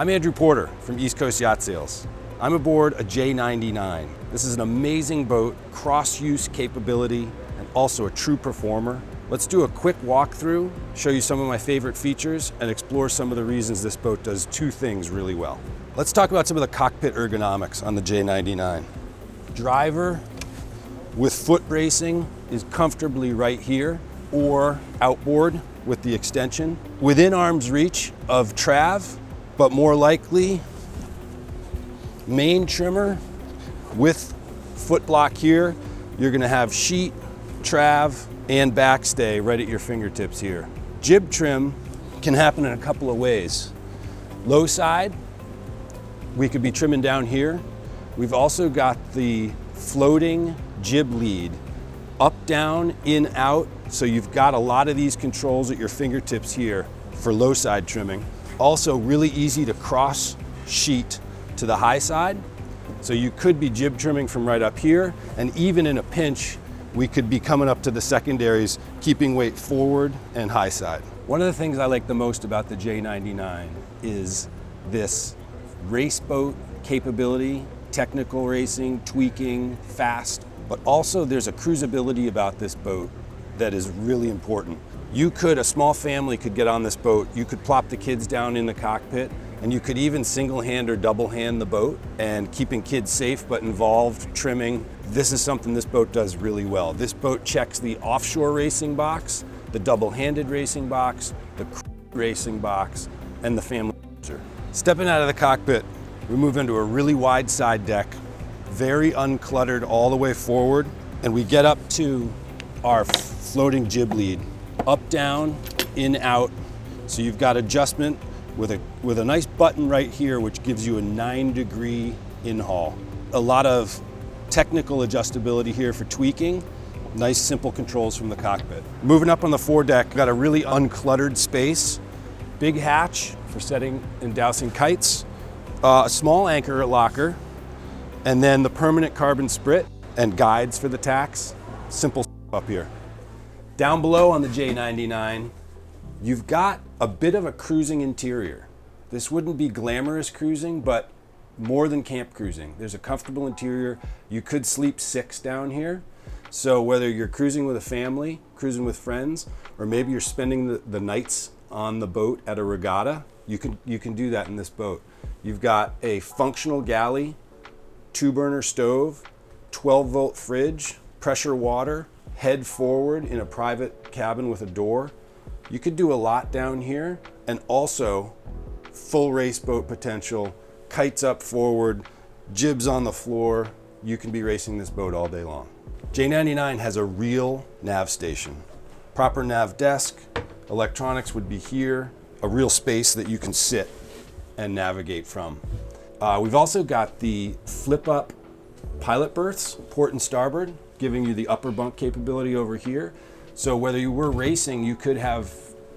I'm Andrew Porter from East Coast Yacht Sales. I'm aboard a J99. This is an amazing boat, cross-use capability, and also a true performer. Let's do a quick walkthrough, show you some of my favorite features, and explore some of the reasons this boat does two things really well. Let's talk about some of the cockpit ergonomics on the J99. Driver with foot bracing is comfortably right here, or outboard with the extension, within arm's reach of Trav, but more likely main trimmer with foot block here. You're gonna have sheet, Trav, and backstay right at your fingertips here. Jib trim can happen in a couple of ways. Low side, we could be trimming down here. We've also got the floating jib lead, up, down, in, out. So you've got a lot of these controls at your fingertips here for low side trimming. Also really easy to cross sheet to the high side. So you could be jib trimming from right up here, and even in a pinch, we could be coming up to the secondaries, keeping weight forward and high side. One of the things I like the most about the J99 is this race boat capability, technical racing, tweaking, fast, but also there's a cruisability about this boat that is really important. A small family could get on this boat, you could plop the kids down in the cockpit, and you could even single hand or double hand the boat, and keeping kids safe but involved, trimming. This is something this boat does really well. This boat checks the offshore racing box, the double-handed racing box, the racing box, and the family cruiser. Stepping out of the cockpit, we move into a really wide side deck, very uncluttered all the way forward, and we get up to our floating jib lead. Up, down, in, out. So you've got adjustment with a nice button right here, which gives you a 9-degree in-haul. A lot of technical adjustability here for tweaking. Nice simple controls from the cockpit. Moving up on the foredeck, got a really uncluttered space. Big hatch for setting and dousing kites. A small anchor locker, and then the permanent carbon sprit and guides for the tacks. Simple up here. Down below on the J99, you've got a bit of a cruising interior. This wouldn't be glamorous cruising, but more than camp cruising. There's a comfortable interior. You could sleep 6 down here. So whether you're cruising with a family, cruising with friends, or maybe you're spending the nights on the boat at a regatta, you can do that in this boat. You've got a functional galley, 2-burner stove, 12-volt fridge, pressure water, head forward in a private cabin with a door. You could do a lot down here, and also full race boat potential, kites up forward, jibs on the floor. You can be racing this boat all day long. J99 has a real nav station. Proper nav desk, electronics would be here, a real space that you can sit and navigate from. We've also got the flip-up pilot berths, port and starboard, giving you the upper bunk capability over here. So whether you were racing, you could have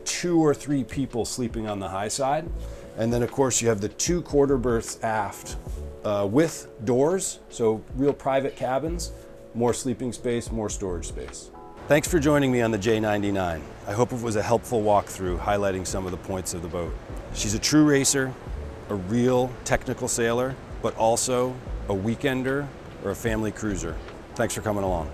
2 or 3 people sleeping on the high side. And then of course you have the 2 quarter berths aft with doors, so real private cabins, more sleeping space, more storage space. Thanks for joining me on the J99. I hope it was a helpful walkthrough highlighting some of the points of the boat. She's a true racer, a real technical sailor, but also a weekender or a family cruiser. Thanks for coming along.